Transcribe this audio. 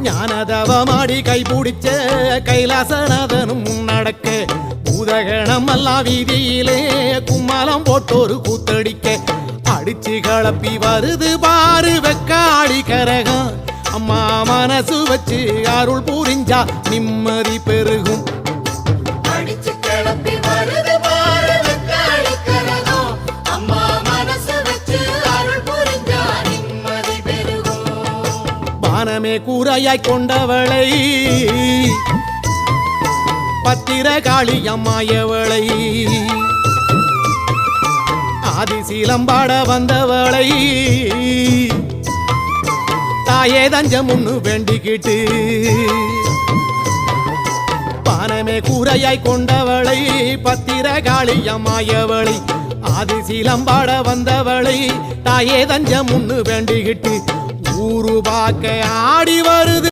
ஞானதவமாடி கைபிடிச்ச கைலாசநாதனும் முன்னடக்க பூதகணம் எல்லாம் வீதியிலே கும்மலம் போட்டோரு கூத்தடிக்க அடிச்சு கலப்பி வருது பாரு வெக்காடி கரகம் அம்மா மனசு வச்சு அருள் புரிஞ்சா நிம்மதி பெருகும் வானமே கூரையாய் கொண்டவளை பத்திரகாளி அம்மாயவளை ஆதிசீலம்பாட வந்தவளை தாயே தஞ்சம் ஒண்ணு வேண்டிக்கிட்டு வானமே கூரையாய் கொண்டவளை பத்திரகாளி அம்மாயவளை ஆதிசீலம்பாட வந்தவளை தாயே தஞ்சம் ஒண்ணு வேண்டிக்கிட்டு ஊரு பார்க்க ஆடி வருது